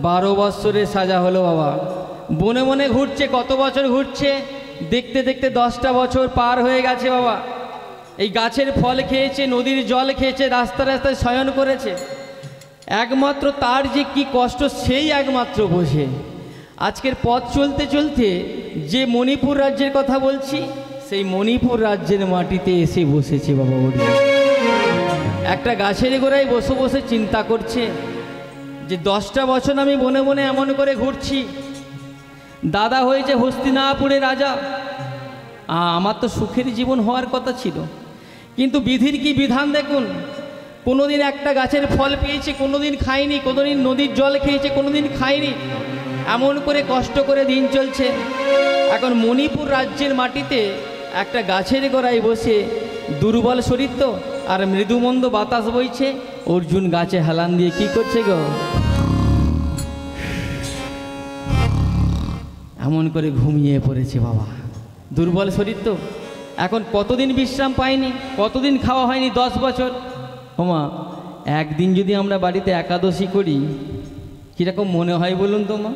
12 বছরের সাজা হলো বাবা। বনে বনে ঘুরছে, কত বছর ঘুরছে, দেখতে দেখতে 10টা বছর পার হয়ে গেছে বাবা। এই গাছের ফল খেয়েছে, নদীর জল খেয়েছে, রাস্তায় রাস্তায় শয়ন করেছে। একমাত্র তার যে কি কষ্ট সেই একমাত্র বোঝে। আজকের পথ চলতে চলতে যে মণিপুর রাজ্যের কথা বলছি, সেই মণিপুর রাজ্যের মাটিতে এসে বসেছে বাবা অর্জুন। একটা গাছের গোড়ায় বসে বসে চিন্তা করছে যে 10টা বছর আমি বনে বনে এমন করে ঘুরছি, দাদা হয়েছে হস্তিনাপুরের রাজা, আমার তো সুখের জীবন হওয়ার কথা ছিল, কিন্তু বিধির কি বিধান দেখুন। কোনোদিন একটা গাছের ফল পেয়েছে, কোনোদিন খায়নি, কোনোদিন নদীর জল খেয়েছে, কোনোদিন খায়নি, এমন করে কষ্ট করে দিন চলছে। এখন মণিপুর রাজ্যের মাটিতে একটা গাছের গোড়ায় বসে, দুর্বল শরীর তো, আর মৃদুমন্দ বাতাস বইছে, অর্জুন গাছে হেলান দিয়ে কি করছে গো, এমন করে ঘুমিয়ে পড়েছে বাবা। দুর্বল শরীর তো, এখন কতদিন বিশ্রাম পায়নি, কতদিন খাওয়া হয়নি, 10 বছর। ওমা, একদিন যদি আমরা বাড়িতে একাদশী করি কীরকম মনে হয় বলুন তো মা?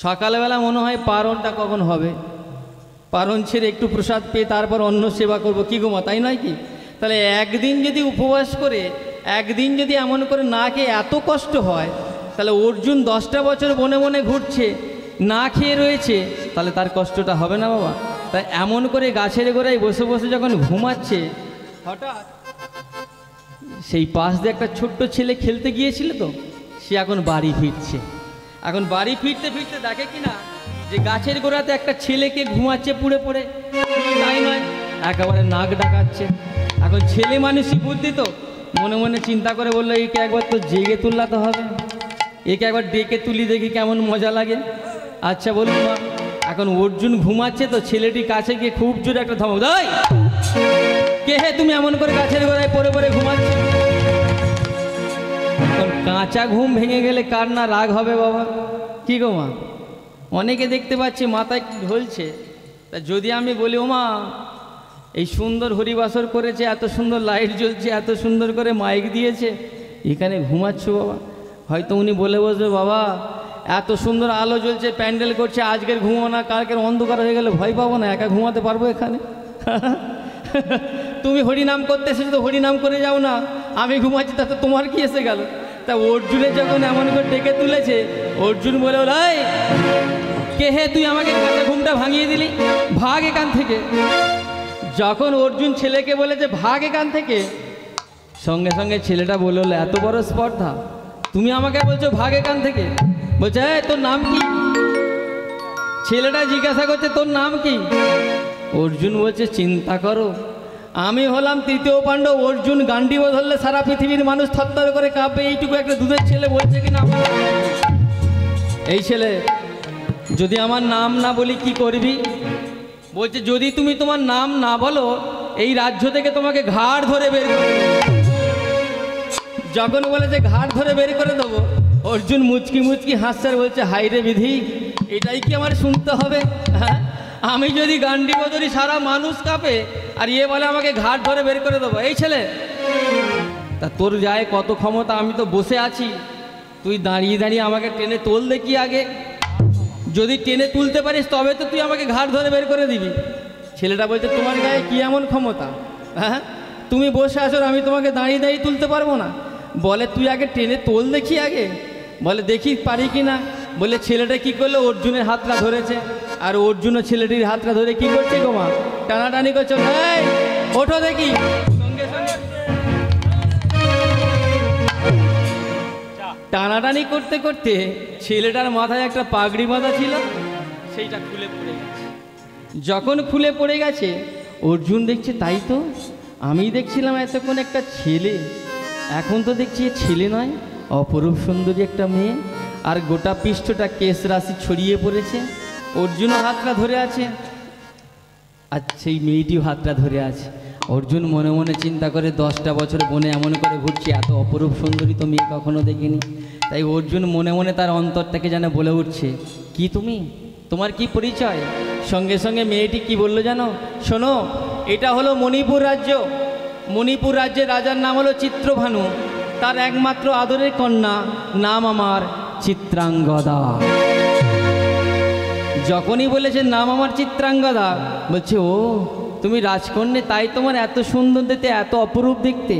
সকালবেলা মনে হয় পারণটা কখন হবে, পারণ ছেড়ে একটু প্রসাদ পেয়ে তারপর অন্ন সেবা করব, কি গো মা, তাই নয় কি? তাহলে একদিন যদি উপবাস করে, একদিন যদি এমন করে না খেয়ে এত কষ্ট হয়, তাহলে অর্জুন 10টা বছর বনে বনে ঘুরছে, না খেয়ে রয়েছে, তাহলে তার কষ্টটা হবে না বাবা? তাই এমন করে গাছের গোড়ায় বসে বসে যখন ঘুমাচ্ছে, হঠাৎ সেই পাশ দিয়ে একটা ছোট্ট ছেলে খেলতে গিয়েছিল তো, সে এখন বাড়ি ফিরছে। এখন বাড়ি ফিরতে ফিরতে দেখে কিনা যে গাছের গোড়াতে একটা ছেলেকে ঘুমাচ্ছে পুড়ে পড়ে, তাই নয় একেবারে নাক ডাকাচ্ছে। এখন ছেলে মানুষই বুদ্ধি তো, মনে মনে চিন্তা করে বললো, একে একবার তো জেগে তুললাতে হবে, একে একবার ডেকে তুলি দেখি কেমন মজা লাগে। আচ্ছা বলুন মা, এখন অর্জুন ঘুমাচ্ছে তো, ছেলেটি কাছে গিয়ে খুব জোরে একটা ধমক দেয়, কে হে তুমি এমন করে গাছের গোড়ায় পড়ে পড়ে ঘুমাচ্ছে? এখন কাঁচা ঘুম ভেঙে গেলে কার না রাগ হবে বাবা, কি গো মা? অনেকে দেখতে পাচ্ছি মাথায় ঢলছে, তা যদি আমি বলি, ও মা এই সুন্দর হরিবাসর করেছে, এত সুন্দর লাইট জ্বলছে, এত সুন্দর করে মাইক দিয়েছে, এখানে ঘুমাচ্ছ বাবা? হয়তো উনি বলে বসবে, বাবা এত সুন্দর আলো জ্বলছে, প্যান্ডেল করছে, আজকের ঘুমাবো না, কালকের অন্ধকার হয়ে গেলে ভয় পাবো না, একা ঘুমাতে পারবো এখানে? তুমি হরিনাম করতে এসেছো তো হরিনাম করে যাও না, আমি ঘুমাচ্ছি, তাতে তোমার কি এসে গেল? তা অর্জুনের যখন এমন করে ডেকে তুলেছে, অর্জুন বলে, ওলাই কে হে তুই, আমাকে কাঁচা ঘুমটা ভাঙিয়ে দিলি, ভাগ এখান থেকে। যখন অর্জুন ছেলেকে বলেছে ভাগ এখান থেকে, সঙ্গে সঙ্গে ছেলেটা বলল, এত বড় স্পর্ধা, তুমি আমাকে বলছো ভাগ এখান থেকে? বলছে, তোর নাম কি? ছেলেটা জিজ্ঞাসা করছে, তোর নাম কি? অর্জুন বলছে, চিন্তা করো, আমি হলাম তৃতীয় পাণ্ডব অর্জুন, গান্ডীব ধরলে সারা পৃথিবীর মানুষ থরথর করে কাঁপে, এইটুকু একটা দুধের ছেলে বলছে কিনা আমার। এই ছেলে, যদি আমার নাম না বলি কি করবি? বলছে, যদি তুমি তোমার নাম না বলো, এই রাজ্য থেকে তোমাকে ঘাড় ধরে বের করে দেবো। যখন বলে যে ঘাড় ধরে বের করে দেবো, অর্জুন মুচকি মুচকি হাসছে আর বলছে, হাই রে বিধি, এটাই কি আমার শুনতে হবে? হ্যাঁ, আমি যদি গান্ডীব ধরি সারা মানুষ কাঁপে, আর ইয়ে বলে আমাকে ঘাট ধরে বের করে দেবো। এই ছেলে, তা তোর যায় কত ক্ষমতা, আমি তো বসে আছি, তুই দাঁড়িয়ে দাঁড়িয়ে আমাকে টেনে তোল দেখি আগে, যদি টেনে তুলতে পারিস তবে তো তুই আমাকে ঘাট ধরে বের করে দিবি। ছেলেটা বলছে, তোমার গায়ে কী এমন ক্ষমতা? হ্যাঁ, তুমি বসে আসো, আমি তোমাকে দাঁড়িয়ে দাঁড়িয়ে তুলতে পারবো না। বলে, তুই আগে টেনে তোল দেখি আগে। বলে, দেখি পারি কি না। বলে, ছেলেটা কি করলো, অর্জুনের হাতটা ধরেছে, আর অর্জুনও ছেলেটির হাতটা ধরে কি করছে গো মা, টানাটানি করছে, এই ওঠো দেখি। সঙ্গে সঙ্গে টানাটানি করতে করতে ছেলেটার মাথায় একটা পাগড়ি বাঁধা ছিল, সেইটা খুলে পড়ে গেছে। যখন খুলে পড়ে গেছে, অর্জুন দেখছে, তাই তো আমি দেখছিলাম এতক্ষণ একটা ছেলে, এখন তো দেখছি ছেলে নয়, অপরূপ সুন্দরী একটা মেয়ে, আর গোটা পৃষ্ঠটা কেশ রাশি ছড়িয়ে পড়েছে। অর্জুনও হাতটা ধরে আছে, আর সেই মেয়েটিও হাতটা ধরে আছে। অর্জুন মনে মনে চিন্তা করে, 10টা বছর বনে এমন করে ঘুরছি, এত অপরূপ সুন্দরী তো মেয়ে কখনো দেখিনি। তাই অর্জুন মনে মনে তার অন্তরটাকে যেন বলে উঠছে, কি তুমি, তোমার কি পরিচয়? সঙ্গে সঙ্গে মেয়েটি কি বললো জানো, শোনো, এটা হলো মণিপুর রাজ্য, মণিপুর রাজ্যের রাজার নাম হলো চিত্রভানু, তার একমাত্র আদরের কন্যা, নাম আমার চিত্রাঙ্গদা। যখনই বলেছে নাম আমার চিত্রাঙ্গদা, বলছে ও তুমি রাজকন্যা, তাই তোমার এত সুন্দর দেখতে, এত অপরূপ দেখতে।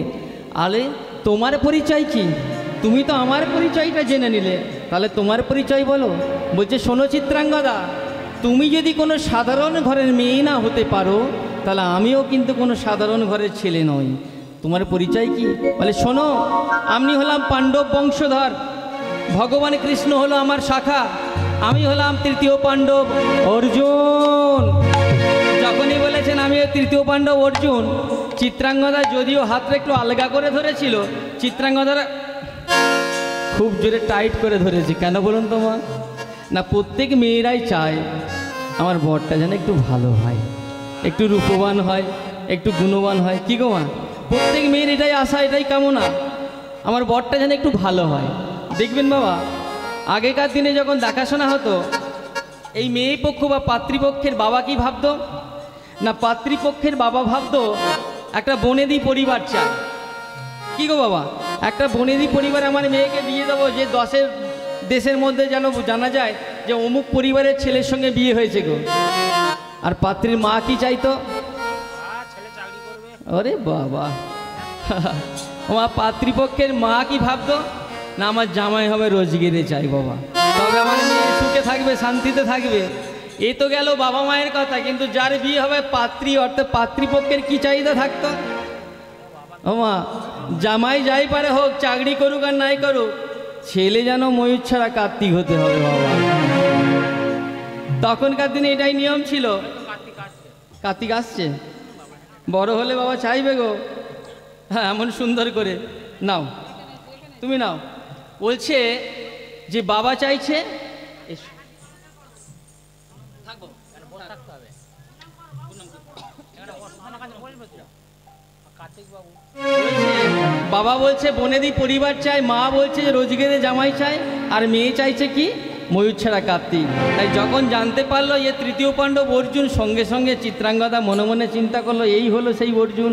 আরে তোমার পরিচয় কি? তুমি তো আমার পরিচয়টা জেনে নিলে, তাহলে তোমার পরিচয় বলো। বলছে শোনো চিত্রাঙ্গদা, তুমি যদি কোনো সাধারণ ঘরের মেয়ে না হতে পারো, তাহলে আমিও কিন্তু কোনো সাধারণ ঘরের ছেলে নই। তোমার পরিচয় কি? বলে শোনো, আমি হলাম পাণ্ডব বংশধর, ভগবান কৃষ্ণ হলো আমার শাখা, আমি হলাম তৃতীয় পাণ্ডব অর্জুন। যখনই বলেছেন আমি তৃতীয় পাণ্ডব অর্জুন, চিত্রাঙ্গদা যদিও হাতটা একটু আলগা করে ধরেছিল, চিত্রাঙ্গদার খুব জোরে টাইট করে ধরেছি। কেন বলুন তো মা? না, প্রত্যেক মেয়েরাই চায় আমার বরটা যেন একটু ভালো হয়, একটু রূপবান হয়, একটু গুণবান হয়। কি গো মা? প্রত্যেক মেয়ের এটাই আশা, এটাই কামনা, আমার বরটা যেন একটু ভালো হয়। দেখবেন বাবা, আগেকার দিনে যখন দেখাশোনা হতো, এই মেয়ে পক্ষ বা পাত্রীপক্ষের বাবা কি ভাবতো? না, পাত্রীপক্ষের বাবা ভাবতো একটা বনেদি পরিবার চায়। কি গো বাবা, একটা বনেদি পরিবার আমার মেয়েকে বিয়ে দেবো, যে দেশের মধ্যে যেন জানা যায় যে অমুক পরিবারের ছেলের সঙ্গে বিয়ে হয়েছে গো। আর পাত্রীর মা কি চাইতো? আরে বাবা, আমার পাত্রীপক্ষের মা কি ভাবতো? না, আমার জামাই হবে রোজগেরে চাই বাবা, তবে আমার মেয়ে সুখে থাকবে, শান্তিতে থাকবে। এ তো গেল বাবা মায়ের কথা, কিন্তু যার বিয়ে হবে পাত্রী অর্থাৎ পাত্রীপক্ষের কি চাহিদা থাকতো? ও মা, জামাই যাই পারে হোক, চাকরি করুক আর নাই করুক, ছেলে যেন ময়ূর ছাড়া কার্তিক হতে হবে বাবা। তখনকার দিনে এটাই নিয়ম ছিল। কার্তিক আসছে, বড় হলে বাবা চাইবে গো, হ্যাঁ এমন সুন্দর করে নাও, তুমি নাও। বলছে যে বাবা চাইছে বাবা বলছে বনেদি পরিবার চাই, মা বলছে যে রোজগেরে জামাই চাই, আর মেয়ে চাইছে কি? ময়ূর ছাড়া কার্তিক। তাই যখন জানতে পারলো এ তৃতীয় পাণ্ডব অর্জুন, সঙ্গে সঙ্গে চিত্রাঙ্গদা মনে মনে চিন্তা করলো এই হলো সেই অর্জুন,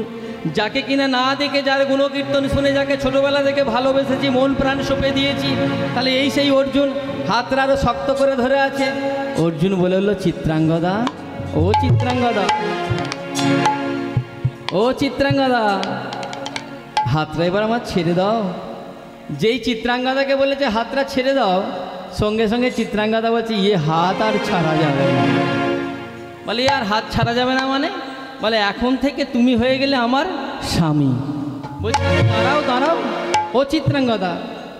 যাকে কিনা না দেখে, যার গুণকীর্তন শুনে, যাকে ছোটোবেলা থেকে ভালোবেসেছি, মন প্রাণ সঁপে দিয়েছি, তাহলে এই সেই অর্জুন। হাতটা আরও শক্ত করে ধরে আছে। অর্জুন বলে হলো চিত্রাঙ্গদা, ও চিত্রাঙ্গদা, ও চিত্রাঙ্গদা, হাতটা এবার আমার ছেড়ে দাও। যেই চিত্রাঙ্গদাকে বলেছে হাতটা ছেড়ে দাও, সঙ্গে সঙ্গে চিত্রাঙ্গদা বলছে ইয়ে হাত আর ছাড়া যাবে না। বলে আর হাত ছাড়া যাবে না মানে? বলে এখন থেকে তুমি হয়ে গেলে আমার স্বামী। বলছে দাঁড়াও দাঁড়াও, ও চিত্রাঙ্গদা,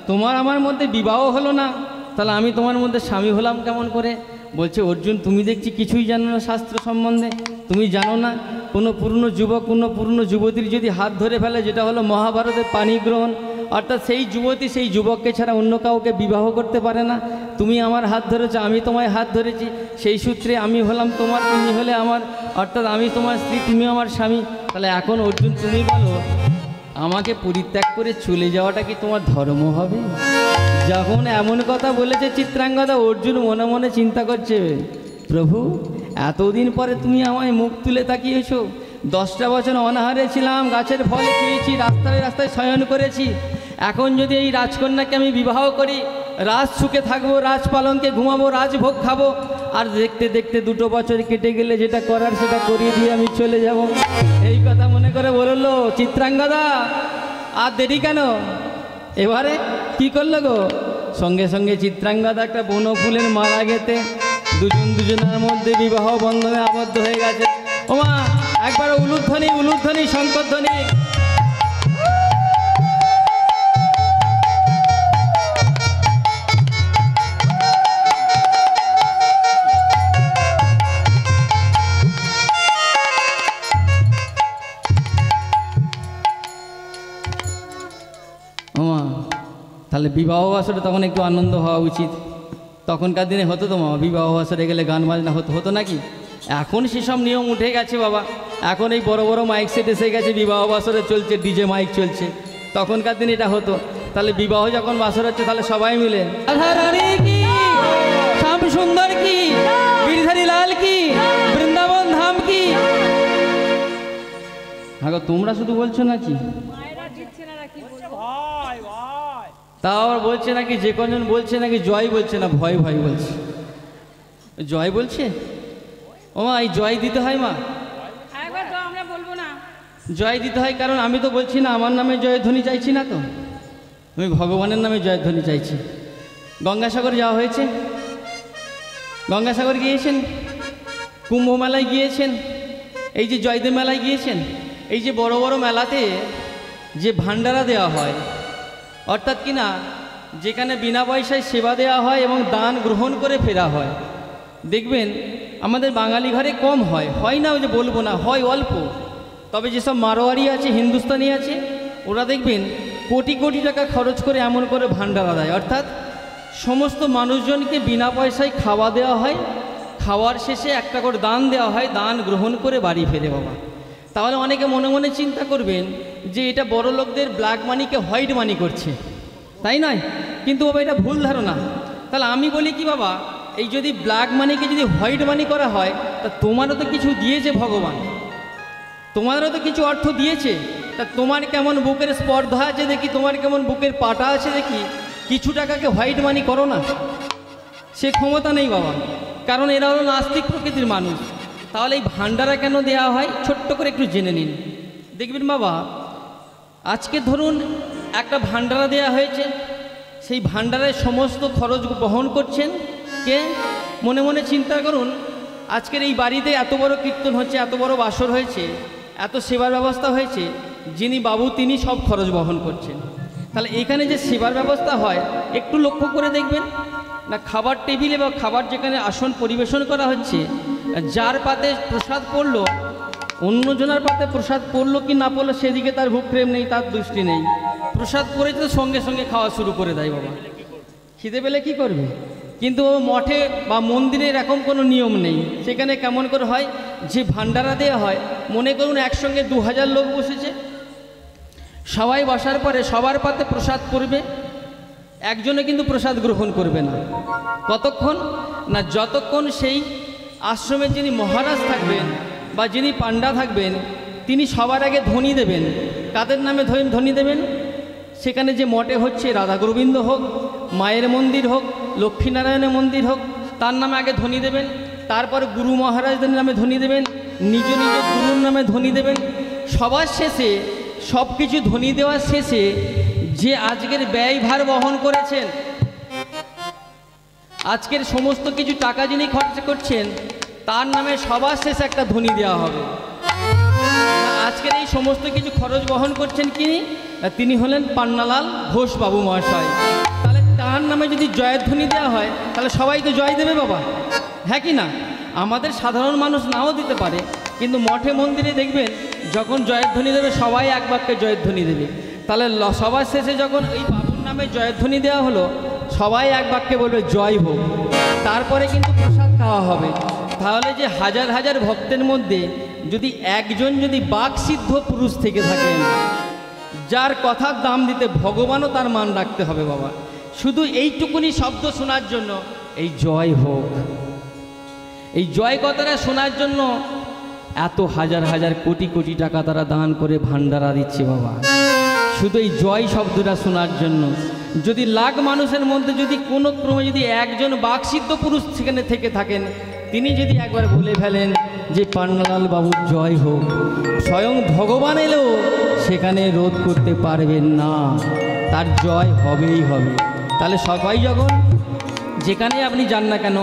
তোমার আমার মধ্যে বিবাহ হলো না, তাহলে আমি তোমার মধ্যে স্বামী হলাম কেমন করে? বলছে অর্জুন, তুমি দেখছি কিছুই জানো না শাস্ত্র সম্বন্ধে। তুমি জানো না কোনো পুরনো যুবক কোনো পুরনো যুবতীর যদি হাত ধরে ফেলে, যেটা হলো মহাভারতের পানি গ্রহণ, অর্থাৎ সেই যুবতী সেই যুবককে ছাড়া অন্য কাউকে বিবাহ করতে পারে না। তুমি আমার হাত ধরেছো, আমি তোমায় হাত ধরেছি, সেই সূত্রে আমি হলাম তোমার, তুমি হলে আমার, অর্থাৎ আমি তোমার স্ত্রী, তুমি আমার স্বামী। তাহলে এখন অর্জুন তুমি বলো, আমাকে পরিত্যাগ করে চলে যাওয়াটা কি তোমার ধর্ম হবে? যখন এমন কথা বলেছে চিত্রাঙ্গদা, অর্জুন মনে মনে চিন্তা করছে, প্রভু এতদিন পরে তুমি আমায় মুখ তুলে তাকিয়েছো। 10টা বছর অনাহারে ছিলাম, গাছের ফল খেয়েছি, রাস্তায় রাস্তায় শয়ন করেছি। এখন যদি এই রাজকন্যাকে আমি বিবাহ করি, রাজ সুখে থাকবো, রাজ পালঙ্কে ঘুমাবো, রাজভোগ খাবো, আর দেখতে দেখতে 2 বছর কেটে গেলে যেটা করার সেটা করিয়ে দিয়ে আমি চলে যাব। এই কথা মনে করে বললো চিত্রাঙ্গদা, আর দেরি কেন? এবারে কি করলো গো? সঙ্গে সঙ্গে চিত্রাঙ্গদা একটা বনফুলের মালা গেতে দুজনের মধ্যে বিবাহ বন্ধনে আবদ্ধ হয়ে গেছে। ওমা একবার উলুধ্বনি, উলুধ্বনি, শঙ্করধ্বনি। ওমা তাহলে বিবাহ বাসরে তখন একটু আনন্দ হওয়া উচিত। তখনকার দিনে হতো তো মামা, বিবাহ বাসরে গেলে গান বাজনা হতো নাকি? এখন সেসব নিয়ম উঠে গেছে বাবা। এখন এই বড় বড় মাইক সেট এসে গেছে, বিবাহ বাসরে চলছে, ডিজে মাইক চলছে। তখনকার দিনে এটা হতো। তাহলে বিবাহ যখন বাসর হচ্ছে, তাহলে সবাই মিলে রাধা রানী কি, শ্যাম সুন্দর কি, গিরিধারী লাল কি, বৃন্দাবন ধাম কি। হ্যাঁ তোমরা শুধু বলছো নাকি? তাও আবার বলছে নাকি, যে কজন বলছে নাকি জয় বলছে না, ভয় ভয় বলছে। জয় বলছে? ও মা, এই জয় দিতে হয় মা? একবার তো আমরা বলবো না। জয় দিতে হয়, কারণ আমি তো বলছি না আমার নামে জয়ধ্বনি চাইছি না তো, আমি ভগবানের নামে জয়ধ্বনি চাইছি। গঙ্গাসাগর যাওয়া হয়েছে? গঙ্গাসাগর গিয়েছেন? কুম্ভ মেলায় গিয়েছেন? এই যে জয়দেব মেলায় গিয়েছেন? এই যে বড় বড় মেলাতে যে ভান্ডারা দেওয়া হয়, অর্থাৎ কি না, যেখানে বিনা পয়সায় সেবা দেওয়া হয় এবং দান গ্রহণ করে ফেরা হয়, দেখবেন আমাদের বাঙালি ঘরে কম হয়, হয় না যে বলবো না, হয় অল্প। তবে যেসব মারোয়ারি আছে, হিন্দুস্তানি আছে, ওরা দেখবেন কোটি কোটি টাকা খরচ করে এমন করে ভান্ডারা দেয়, অর্থাৎ সমস্ত মানুষজনকে বিনা পয়সায় খাওয়া দেওয়া হয়, খাওয়ার শেষে একটা করে দান দেওয়া হয়, দান গ্রহণ করে বাড়ি ফেরে বাবা। তাহলে অনেকে মনে মনে চিন্তা করবেন যে এটা বড় লোকদের ব্ল্যাক মানিকে হোয়াইট মানি করছে, তাই নয়? কিন্তু বাবা এটা ভুল ধারণা। তাহলে আমি বলি কি বাবা, এই যদি ব্ল্যাক মানিকে যদি হোয়াইট মানি করা হয়, তা তোমারও তো কিছু দিয়েছে ভগবান, তোমারও তো কিছু অর্থ দিয়েছে। তা তোমার কেমন বুকের স্পর্ধা আছে দেখি, তোমার কেমন বুকের পাটা আছে দেখি, কিছু টাকাকে হোয়াইট মানি করো না। সে ক্ষমতা নেই বাবা, কারণ এরা হলো নাস্তিক প্রকৃতির মানুষ। তাহলে এই ভান্ডারা কেন দেওয়া হয়, ছোট্ট করে একটু জেনে নিন। দেখবেন বাবা, আজকে ধরুন একটা ভান্ডারা দেওয়া হয়েছে, সেই ভান্ডারের সমস্ত খরচ বহন করছেন কে? মনে মনে চিন্তা করুন, আজকের এই বাড়িতে এত বড় কীর্তন হচ্ছে, এত বড় বাসর হয়েছে, এত সেবার ব্যবস্থা হয়েছে, যিনি বাবু তিনি সব খরচ বহন করছেন। তাহলে এখানে যে সেবার ব্যবস্থা হয় একটু লক্ষ্য করে দেখবেন না, খাবার টেবিলে বা খাবার যেখানে আসন পরিবেশন করা হচ্ছে, যার পাতে প্রসাদ পড়লো, অন্যজনের পাতে প্রসাদ পড়লো কি না পড়লো সেদিকে তার ভূপ প্রেম নেই, তার দৃষ্টি নেই। প্রসাদ পড়েছে তো সঙ্গে সঙ্গে খাওয়া শুরু করে দেয় বাবা, খিদে পেলে কী করবে? কিন্তু মঠে বা মন্দিরে এরকম কোনো নিয়ম নেই। সেখানে কেমন করে হয়, যে ভান্ডারা দেওয়া হয়, মনে করুন একসঙ্গে 2000 লোক বসেছে, সবাই বসার পরে সবার পাতে প্রসাদ পড়বে, একজনে কিন্তু প্রসাদ গ্রহণ করবে না। কতক্ষণ না, যতক্ষণ সেই আশ্রমের যিনি মহারাজ থাকবেন বা যিনি পাণ্ডা থাকবেন, তিনি সবার আগে ধ্বনি দেবেন। কাদের নামে ধ্বনি দেবেন? সেখানে যে মঠে হচ্ছে, রাধা গোবিন্দ হোক, মায়ের মন্দির হোক, লক্ষ্মীনারায়ণের মন্দির হোক, তার নামে আগে ধ্বনি দেবেন। তারপরে গুরু মহারাজদের নামে ধ্বনি দেবেন, নিজ নিজ গুরুর নামে ধ্বনি দেবেন। সবার শেষে সব কিছু ধ্বনি দেওয়ার শেষে যে আজকের ব্যয়ভার বহন করেছেন, আজকের সমস্ত কিছু টাকা যিনি খরচ করছেন, তার নামে সবার শেষে একটা ধ্বনি দেওয়া হবে। আজকের এই সমস্ত কিছু খরচ বহন করছেন তিনি হলেন পান্নালাল ঘোষ বাবু মহাশয়। তাহলে তার নামে যদি জয়ধ্বনি দেওয়া হয়, তাহলে সবাই তো জয় দেবে বাবা, হ্যাঁ কি না? আমাদের সাধারণ মানুষ নাও দিতে পারে, কিন্তু মঠে মন্দিরে দেখবেন যখন জয়ধ্বনি দেবে সবাই এক বাক্যে জয়ধ্বনি দেবে। তাহলে সবার শেষে যখন এই বাবুর নামে জয়ধ্বনি দেওয়া হলো, সবাই এক বাক্যে বলবে জয় হোক, তারপরে কিন্তু প্রসাদ খাওয়া হবে। তাহলে যে হাজার হাজার ভক্তের মধ্যে যদি একজন যদি বাকসিদ্ধ পুরুষ থেকে থাকেন, যার কথার দাম দিতে ভগবানও তার মান রাখতে হবে বাবা। শুধু এইটুকুনি শব্দ শোনার জন্য, এই জয় হোক, এই জয় কথাটা শোনার জন্য এত হাজার হাজার কোটি কোটি টাকা তারা দান করে ভান্ডারা দিচ্ছে বাবা, শুধু এই জয় শব্দটা শোনার জন্য। যদি লাখ মানুষের মধ্যে যদি কোনো ক্রমে যদি একজন বাকসিদ্ধ পুরুষ সেখানে থেকে থাকেন, তিনি যদি একবার বলে ফেলেন যে পান্নালাল বাবুর জয় হোক, স্বয়ং ভগবান এলেও সেখানে রোধ করতে পারবেন না, তার জয় হবেই হবে। তাহলে সবাই যখন যেখানেই আপনি যান না কেন,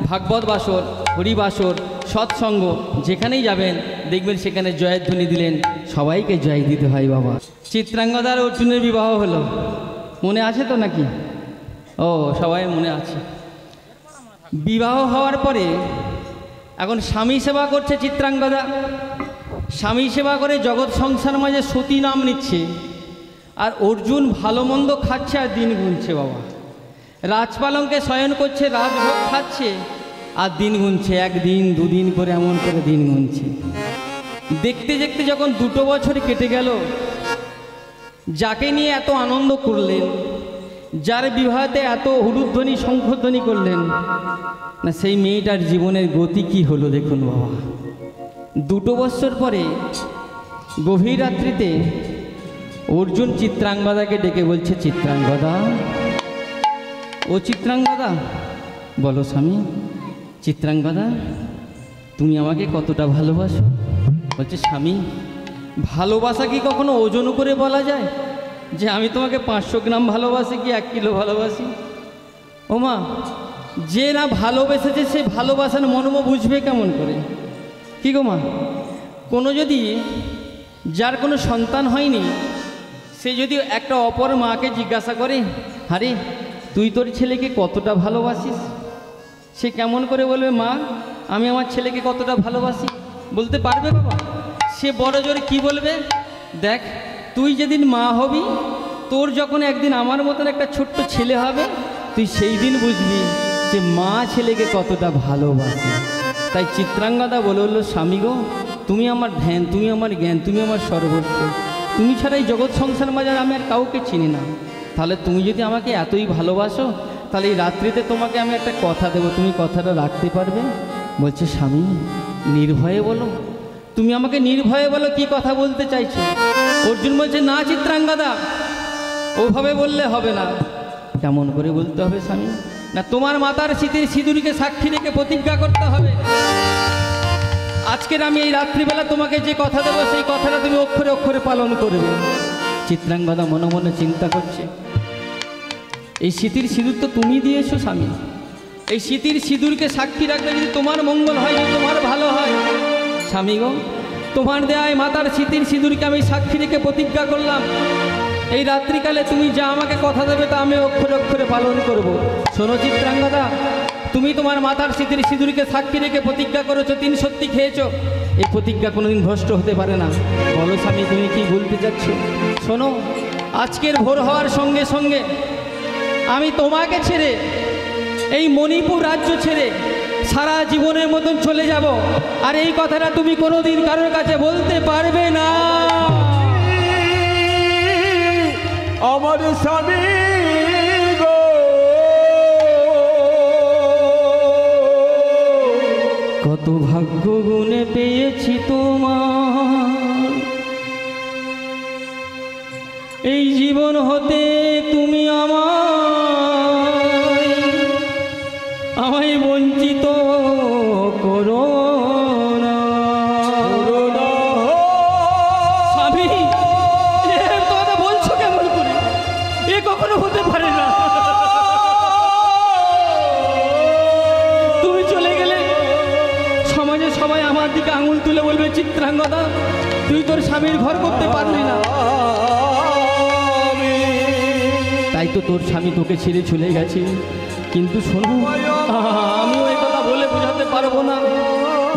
ভাগবত বাসর, হরিবাসর, সৎসঙ্গ, যেখানেই যাবেন দেখবেন সেখানে জয়ের ধ্বনি দিলেন, সবাইকে জয় দিতে হয় বাবা। চিত্রাঙ্গদার অর্জুনের বিবাহ হলো, মনে আছে তো নাকি? ও, সবাই মনে আছে। বিবাহ হওয়ার পরে এখন স্বামী সেবা করছে চিত্রাঙ্গদা, স্বামী সেবা করে জগৎ সংসার মাঝে সতী নাম নিচ্ছে, আর অর্জুন ভালো মন্দ খাচ্ছে আর দিন গুনছে বাবা। রাজপালঙ্কে শয়ন করছে, রাজভোগ খাচ্ছে আর দিন গুনছে, একদিন দুদিন করে এমন করে দিন গুনছে। দেখতে দেখতে যখন 2 বছর কেটে গেল, যাকে নিয়ে এত আনন্দ করলেন, যার বিবাহতে এত হুলুধ্বনি শঙ্খধ্বনি করলেন না, সেই মেয়েটার জীবনের গতি কি হলো দেখুন বাবা। 2 বছর পরে গভীর রাত্রিতে অর্জুন চিত্রাঙ্গদাকে ডেকে বলছে, চিত্রাঙ্গদা, ও চিত্রাঙ্গদা, বলো স্বামী। চিত্রাঙ্গদা, তুমি আমাকে কতটা ভালোবাসো? বলছে, স্বামী, ভালোবাসা কি কখনো ওজন করে বলা যায়? যে আমি তোমাকে 500 গ্রাম ভালোবাসি কি 1 কিলো ভালোবাসি? ও মা, যে না ভালোবেসেছে সে ভালোবাসার মর্ম বুঝবে কেমন করে? কি গো মা, কোনো যদি যার কোনো সন্তান হয়নি, সে যদি একটা অপর মাকে জিজ্ঞাসা করে, আরে তুই তোর ছেলেকে কতটা ভালোবাসিস, সে কেমন করে বলবে, মা আমি আমার ছেলেকে কতটা ভালোবাসি? বলতে পারবে বাবা? সে বড় জোরে কি বলবে, দেখ তুই যেদিন মা হবি, তোর যখন একদিন আমার মতন একটা ছোট্ট ছেলে হবে, তুই সেই দিন বুঝবি যে মা ছেলেকে কতটা ভালোবাসে। তাই চিত্রাঙ্গদা বলে বললো, স্বামী গো, তুমি আমার ধ্যান, তুমি আমার জ্ঞান, তুমি আমার সর্বস্ব, তুমি ছাড়া এই জগৎ সংসার মাঝে আমি আর কাউকে চিনি না। তাহলে তুমি যদি আমাকে এতই ভালোবাসো, তাহলে এই রাত্রিতে তোমাকে আমি একটা কথা দেবো, তুমি কথাটা রাখতে পারবে? বলছে, স্বামী নির্ভয়ে বলো, তুমি আমাকে নির্ভয়ে বলো কি কথা বলতে চাইছো? অর্জুন বলছে, না চিত্রাঙ্গদা, ওভাবে বললে হবে না। কেমন করে বলতে হবে স্বামী? না, তোমার মাতার স্মৃতির সিঁদুরকে সাক্ষী রেখে প্রতিজ্ঞা করতে হবে, আজকের আমি এই রাত্রিবেলা তোমাকে যে কথা দেবো সেই কথাটা তুমি অক্ষরে অক্ষরে পালন করবে। চিত্রাঙ্গদা মনে মনে চিন্তা করছে, এই স্মৃতির সিঁদুর তো তুমি দিয়েছো স্বামী, এই স্মৃতির সিঁদুরকে সাক্ষী রাখলে যদি তোমার মঙ্গল হয়, যদি তোমার ভালো হয়, স্বামী গো, তোমার দেয়ায় মাতার স্মৃতির সিঁদুরকে আমি সাক্ষী রেখে প্রতিজ্ঞা করলাম, এই রাত্রিকালে তুমি যা আমাকে কথা দেবে তা আমি অক্ষরে অক্ষরে পালন করব। শোনো চিত্রাঙ্গদা, তুমি তোমার মাতার স্মৃতির সিঁদুরকে সাক্ষী রেখে প্রতিজ্ঞা করেছো, 3 সত্যি খেয়েছো, এই প্রতিজ্ঞা কোনোদিন ভ্রষ্ট হতে পারে না। বলো স্বামী, তুমি কি বলতে চাচ্ছ? শোনো, আজকের ভোর হওয়ার সঙ্গে সঙ্গে আমি তোমাকে ছেড়ে, এই মণিপুর রাজ্য ছেড়ে সারা জীবনের মতন চলে যাব, আর এই কথাটা তুমি কোনোদিন কারোর কাছে বলতে পারবে না। আমার স্বামী গো, কত ভাগ্য গুণে পেয়েছি তোমার, এই জীবন হতে তুমি আমায় বঞ্চিত করো না। স্বামী, এ কথা বলছো কেমন করে? এ কখনো হতে পারে না। তুমি চলে গেলে সমাজে সবাই আমার দিকে আঙুল তুলে বলবে, চিত্রাঙ্গদা তুই তোর স্বামীর ঘর করতে পারলি না, তাই তো তোর স্বামী তোকে ছেড়ে চলে গেছে। কিন্তু শোনো, আমিও এই কথা বলে বোঝাতে পারবো না,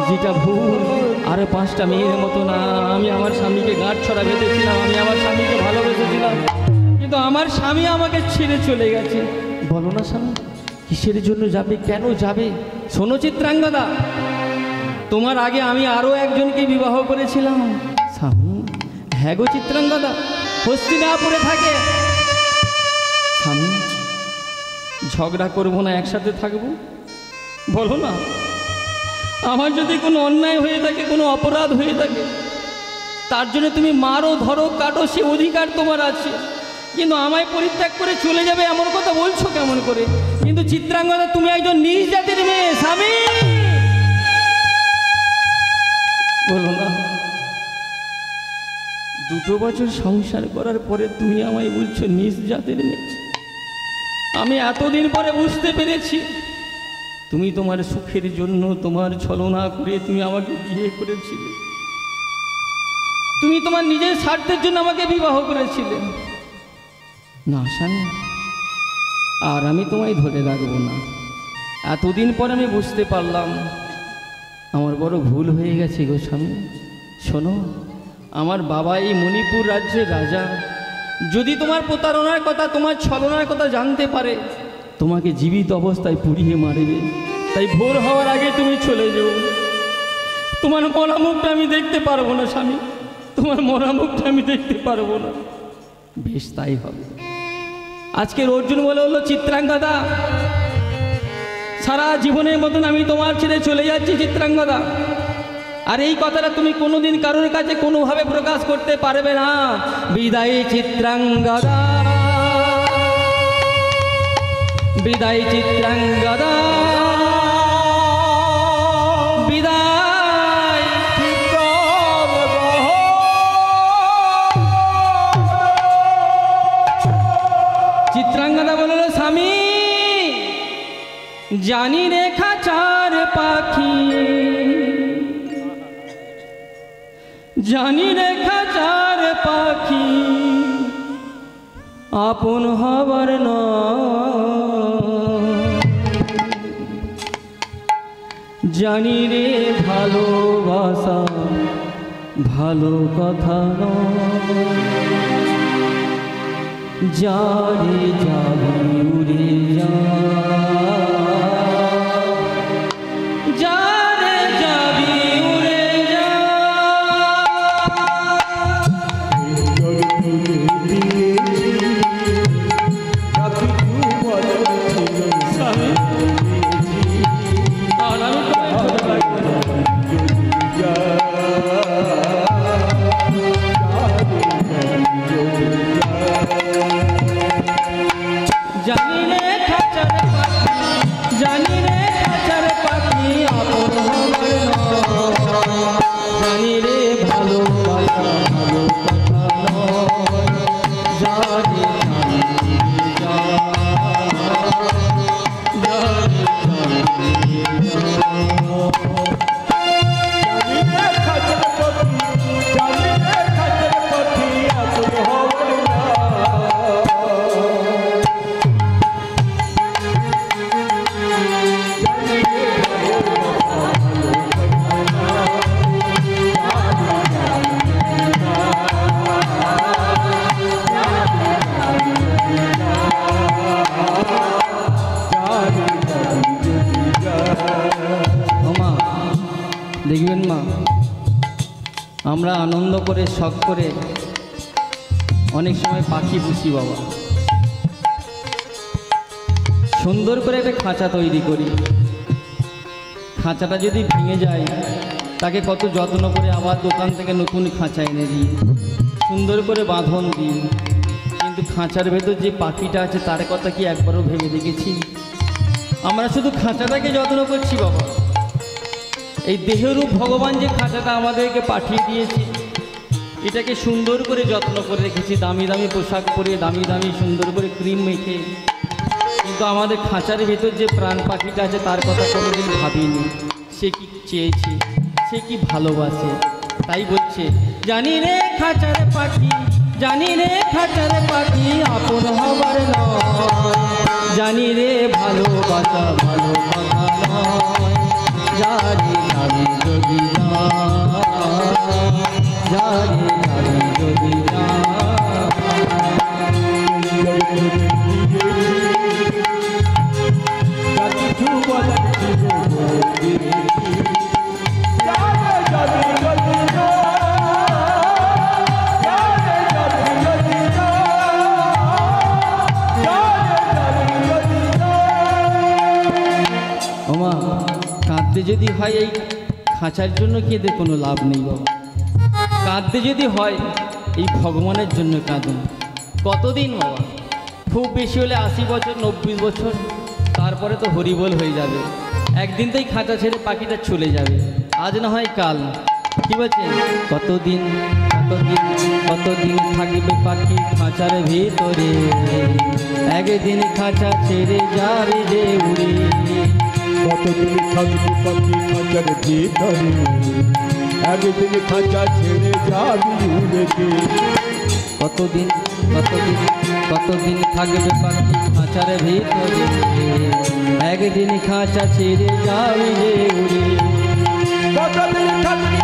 যেটা ভুল। আরো 5টা মেয়ের মতো না, আমি আমার স্বামীকে গাঁট ছড়া বেঁধেছিলাম, আমি আমার স্বামীকে ভালোবেসেছিলাম, কিন্তু আমার স্বামী আমাকে ছেড়ে চলে গেছে। বলো না স্বামী, কিসের জন্য যাবে, কেন যাবে? শোনো চিত্রাঙ্গদা, তোমার আগে আমি আরও একজনকে বিবাহ করেছিলাম। স্বামী, হ্যাঁ গো চিত্রাঙ্গদা, হস্তিনাপুরে থাকে। স্বামী, ঝগড়া করবো না, একসাথে থাকবো? বলো না, আমার যদি কোনো অন্যায় হয়ে থাকে, কোনো অপরাধ হয়ে থাকে, তার জন্য তুমি মারো, ধরো, কাটো, সে অধিকার তোমার আছে, কিন্তু আমায় পরিত্যাগ করে চলে যাবে এমন কথা বলছো কেমন করে? কিন্তু চিত্রাঙ্গদা, তুমি একজন নিজ জাতির মেয়ে। স্বামী, বলো না, 2 বছর সংসার করার পরে তুমি আমায় বলছো নিজ জাতের মেয়ে। আমি এতদিন পরে বুঝতে পেরেছি, তুমি তোমার সুখের জন্য, তোমার ছলনা করে তুমি আমাকে বিয়ে করেছিলে, তুমি তোমার নিজের স্বার্থের জন্য আমাকে বিবাহ করেছিলে। না স্বামী, আর আমি তোমায় ধরে রাখবো না। এতদিন পরে আমি বুঝতে পারলাম আমার বড় ভুল হয়ে গেছে গো স্বামী। শোনো, আমার বাবা এই মণিপুর রাজ্যের রাজা, যদি তোমার প্রতারণার কথা, তোমার ছলনার কথা জানতে পারে, তোমাকে জীবিত অবস্থায় পুড়িয়ে মারবে। তাই ভোর হওয়ার আগে তুমি চলে যাও, তোমার মরা মুখটা আমি দেখতে পারবো না স্বামী, তোমার মরা মুখটা আমি দেখতে পারবো না। বেশ, তাই হবে। আজকের অর্জুন বলে হলো, চিত্রাঙ্গদা সারা জীবনের মতন আমি তোমার ছেড়ে চলে যাচ্ছি। চিত্রাঙ্গদা, আর এই কথাটা তুমি কোনোদিন কারোর কাছে কোনোভাবে প্রকাশ করতে পারবে না। বিদায়ী চিত্রাঙ্গদা, বিদায়ী চিত্রাঙ্গদা, বিদায়। চিত্রাঙ্গদা বলল, স্বামী জানি রে খাঁচার পাখি, জানি রে খাঁচার পাখি আপন হবার নয়, জানি রে ভালোবাসা ভালো কথা নয়, যারে যাবি উড়ে যা, যারে যাবি উড়ে যা। আর আমি জানি রে খাঁচার পাখি, জানি রে খাঁচার পাখি আপন হবার নয়, জানি রে ভালোবাসা ভালো কথা নয়, যারে যাবি যা, যারে যাবি যা। দেখবেন মা, আমরা আনন্দ করে শখ করে অনেক সময় পাখি পুষি বাবা, সুন্দর করে একটা খাঁচা তৈরি করি। খাঁচাটা যদি ভেঙে যায় তাকে কত যত্ন করে আবার দোকান থেকে নতুন খাঁচা এনে দিই, সুন্দর করে বাঁধন দিই, কিন্তু খাঁচার ভেতর যে পাখিটা আছে তার কথা কি একবারও ভেবে দেখেছি? আমরা শুধু খাঁচাটাকে যত্ন করছি বাবা, এই দেহরূপ ভগবান যে খাঁচাটা আমাদেরকে পাঠিয়ে দিয়েছে এটাকে সুন্দর করে যত্ন করে রেখেছি, দামি দামি পোশাক পরে, দামি দামি সুন্দর করে ক্রিম মেখে, কিন্তু আমাদের খাঁচার ভেতর যে প্রাণ পাখিটা আছে তার কথা কোনোদিন ভাবিনি। সে কি চেয়েছে, সে কি ভালোবাসে, তাই বলছে জানি রে খাঁচার পাখি, জানি রে খাঁচার পাখি আপন হবার নয়, জানি রে ভালোবাসা ভালো কথা নয়, যারে যাবি যদি যা, যারে যাবি যদি যা। ওমা কাঁদতে যদি হয় এই খাঁচার জন্য কেঁদে কোনো লাভ নেই বাবা, কাঁদতে যদি হয় এই ভগবানের জন্য কাঁদুন। কতদিন বাবা, খুব বেশি হলে 80 বছর 90 বছর, তারপরে তো হরিবোল হয়ে যাবে, একদিন তো এই খাঁচা ছেড়ে পাখিটা চলে যাবে, আজ না হয় কাল, কি বলছেন? কতদিন কতদিন কতদিন থাকবে পাখি খাঁচার ভিতরে, একদিন খাঁচা ছেড়ে যাবে যে উড়ে, কতদিন থাকবে পাখি খাঁচার ভিতরে, একদিন খাঁচা ছেড়ে যাবি উড়ে। কতদিন কতদিন কতদিন থাকবে পাখি খাঁচার ভিতরে, একদিন খাঁচা ছেড়ে যাবে যে উড়ে, কতদিন থাকবে